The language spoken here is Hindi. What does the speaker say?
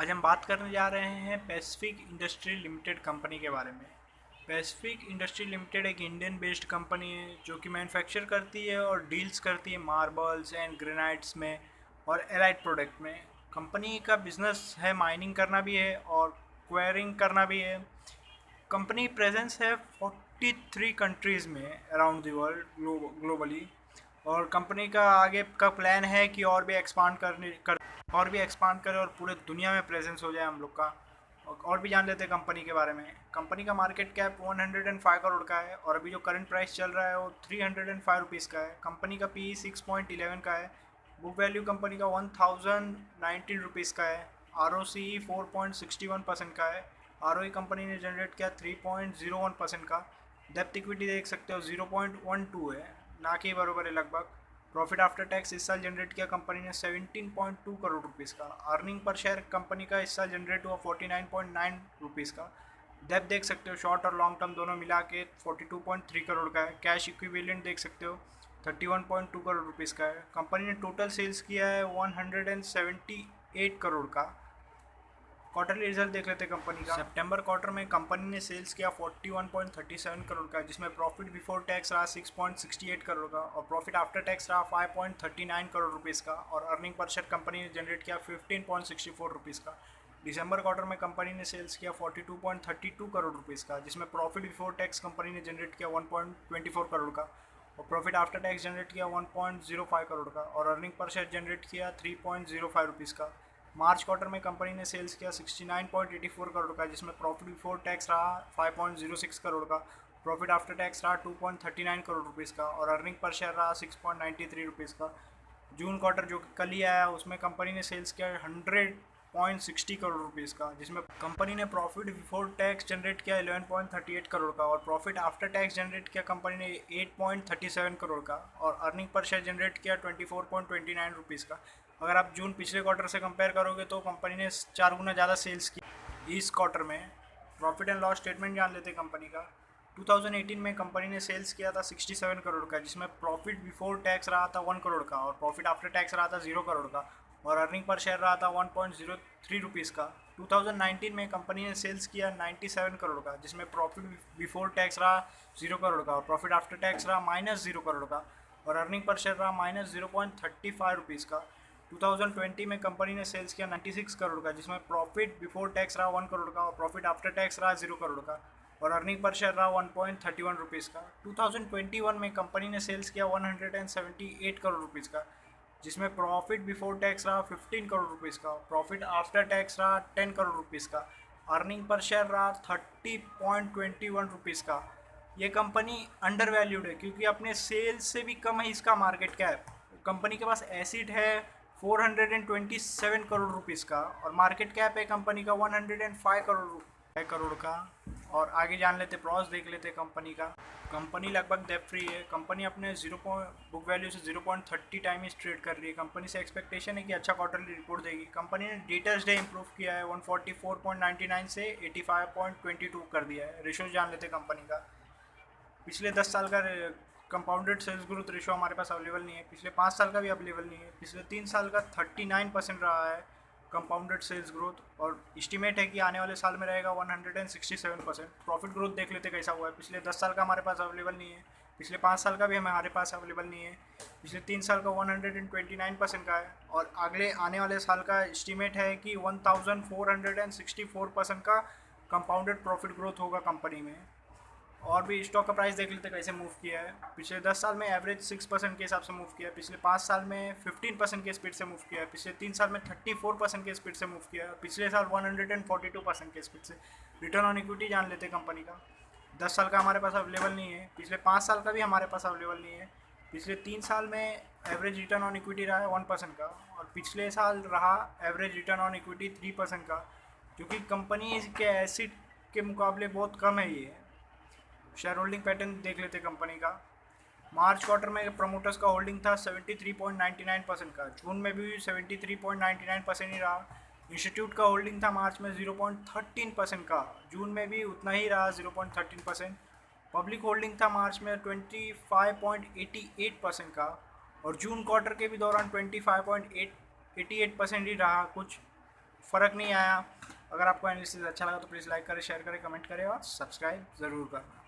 आज हम बात करने जा रहे हैं पैसिफिक इंडस्ट्री लिमिटेड कंपनी के बारे में। पैसिफिक इंडस्ट्री लिमिटेड एक इंडियन बेस्ड कंपनी है जो कि मैन्युफैक्चर करती है और डील्स करती है मार्बल्स एंड ग्रेनाइट्स में और एलाइड प्रोडक्ट में। कंपनी का बिजनेस है माइनिंग करना भी है और क्वेयरिंग करना भी है। कंपनी प्रेजेंस है 43 कंट्रीज़ में अराउंड द वर्ल्ड ग्लोबली। और कंपनी का आगे का प्लान है कि और भी एक्सपांड करें और पूरे दुनिया में प्रेजेंस हो जाए हम लोग का। और भी जान लेते हैं कंपनी के बारे में। कंपनी का मार्केट कैप 105 करोड़ का है और अभी जो करंट प्राइस चल रहा है वो 305 रुपीज़ का है। कंपनी का पी 6.11 का है। बुक वैल्यू कंपनी का 1019 रुपीज़ का है। आर ओ सी 4.61% का है। आर ओ ई कंपनी ने जनरेट किया 3.01% का। डेप्थ इक्विटी देख सकते हो 0.12 है, ना कि बराबर है लगभग। प्रॉफिट आफ्टर टैक्स इस साल जनरेट किया कंपनी ने 17.2 करोड़ रुपीज़ का। अर्निंग पर शेयर कंपनी का इस साल जनरेट हुआ 49.9 रुपीज़ का। डेप्थ देख सकते हो शॉर्ट और लॉन्ग टर्म दोनों मिला के 42.3 करोड़ का है। कैश इक्विवेलेंट देख सकते हो 31.2 करोड़ रुपीज़ का है। कंपनी ने टोटल सेल्स किया है 178 करोड़ का। क्वार्टरली रिजल्ट देख लेते हैं कंपनी का। सितंबर क्वार्टर में कंपनी ने सेल्स किया 41.37 करोड़ का, जिसमें प्रॉफिट बिफोर टैक्स रहा 6.68 करोड़ का और प्रॉफिट आफ्टर टैक्स रहा 5.39 करोड़ रुपीज़ का। और अर्निंग पर शेयर कंपनी ने जनरेट किया 15.64 रुपीज़ का। दिसंबर क्वार्टर में कंपनी ने सेल्स किया 42.32 करोड़ रुपीज़ का, जिसमें प्रॉफिट बिफोर टैक्स कंपनी ने जनरेट किया 1.24 करोड़ का और प्रॉफिट आफ्टर टैक्स जनरेट किया 1.05 करोड़ का और अर्निंग पर शेयर जनरेट किया 3.05 रुपीज़ का। मार्च क्वार्टर में कंपनी ने सेल्स किया 69.84 करोड़ का, जिसमें प्रॉफिट बिफोर टैक्स रहा 5.06 करोड़ का, प्रॉफिट आफ्टर टैक्स रहा 2.39 करोड़ रुपीज़ का और अर्निंग पर शेयर रहा 6.93 रुपीज़ का। जून क्वार्टर जो कल ही आया उसमें कंपनी ने सेल्स किया 100.60 करोड़ रुपीज़ का, जिसमें कंपनी ने प्रॉफिट बिफोर टैक्स जनरेट किया 11.38 करोड़ का और प्रॉफिट आफ्टर टैक्स जनरेट किया कंपनी ने 8.37 करोड़ का और अर्निंग पर शेयर जनरेट किया 24.29 रुपीज़ का। अगर आप जून पिछले क्वार्टर से कंपेयर करोगे तो कंपनी ने 4 गुना ज़्यादा सेल्स की इस क्वार्टर में। प्रॉफिट एंड लॉस स्टेटमेंट जान लेते हैं कंपनी का। 2018 में कंपनी ने सेल्स किया था 67 करोड़ का, जिसमें प्रॉफिट बिफोर टैक्स रहा था 1 करोड़ का और प्रॉफिट आफ्टर टैक्स रहा था 0 करोड़ का और अर्निंग पर शेयर रहा था 1.03 रुपीज़ का। 2019 में कंपनी ने सेल्स किया 97 करोड़ का, जिसमें प्रॉफिट बिफोर टैक्स रहा 0 करोड़ का और प्रॉफिट आफ्टर टैक्स रहा -0 करोड़ का और अर्निंग पर शेयर रहा -0.35 रुपीज़ का। 2020 में कंपनी ने सेल्स किया 96 करोड़ का, जिसमें प्रॉफिट बिफोर टैक्स रहा 1 करोड़ का और प्रॉफिट आफ्टर टैक्स रहा 0 करोड़ का और अर्निंग पर शेयर रहा 1.31 रुपीज़ का। 2021 में कंपनी ने सेल्स किया 178 करोड़ रुपीज़ का, जिसमें प्रॉफिट बिफोर टैक्स रहा 15 करोड़ रुपीज़ का, प्रॉफिट आफ्टर टैक्स रहा 10 करोड़ रुपीज़ का, अर्निंग पर शेयर रहा 30.21 रुपीज़ का। ये कंपनी अंडर वैल्यूड है क्योंकि अपने सेल्स से भी कम है इसका मार्केट कैप। कंपनी के पास एसिड है 427 करोड़ रुपीज़ का और मार्केट कैप है कंपनी का 105 करोड़ का। और आगे जान लेते प्रॉस देख लेते कंपनी का। कंपनी लगभग डेट फ्री है। कंपनी अपने बुक वैल्यू से 0.30 टाइम्स ट्रेड कर रही है। कंपनी से एक्सपेक्टेशन है कि अच्छा क्वार्टरली रिपोर्ट देगी। कंपनी ने डेटर्स डे इंप्रूव किया है 144.99 से 85.22 कर दिया है। रेशो जान लेते कंपनी का। पिछले 10 साल का कंपाउंडेड सेल्स ग्रोथ रेशो हमारे पास अवेलेबल नहीं है। पिछले 5 साल का भी अवेलेबल नहीं है। पिछले 3 साल का 39% रहा है कंपाउंडेड सेल्स ग्रोथ और एस्टिमेट है कि आने वाले साल में रहेगा 167%। प्रॉफिट ग्रोथ देख लेते कैसा हुआ है। पिछले 10 साल का हमारे पास अवेलेबल नहीं है। पिछले 5 साल का भी हमारे पास अवेलेबल नहीं है। पिछले 3 साल का 129% का है और अगले आने वाले साल का एस्टिमेट है कि 1464% का कंपाउंडेड प्रॉफिट ग्रोथ होगा कंपनी में। और भी स्टॉक का प्राइस देख लेते कैसे मूव किया है। पिछले 10 साल में एवरेज 6% के हिसाब से मूव किया है। पिछले 5 साल में 15% के स्पीड से मूव किया है। पिछले 3 साल में 34% के स्पीड से मूव किया है। पिछले साल 142% के स्पीड से। रिटर्न ऑन इक्विटी जान लेते कंपनी का। 10 साल का हमारे पास अवेलेबल नहीं है। पिछले 5 साल का भी हमारे पास अवेलेबल नहीं है। पिछले 3 साल में एवरेज रिटर्न ऑन इक्विटी रहा है 1% का और पिछले साल रहा एवरेज रिटर्न ऑन इक्विटी 3% का, जो कि कंपनी के एसिड के मुकाबले बहुत कम है। ये शेयर होल्डिंग पैटर्न देख लेते कंपनी का। मार्च क्वार्टर में प्रमोटर्स का होल्डिंग था 73.99% का। जून में भी 73.99% ही रहा। इंस्टीट्यूट का होल्डिंग था मार्च में 0.13% का। जून में भी उतना ही रहा 0.13%। पब्लिक होल्डिंग था मार्च में 25.88% का और जून क्वार्टर के भी दौरान 25.88% ही रहा कुछ। फ़र्क नहीं आया। अगर आपको एनालिसिस अच्छा लगा तो प्लीज़ लाइक करें, शेयर करें, कमेंट करें और सब्सक्राइब ज़रूर करना।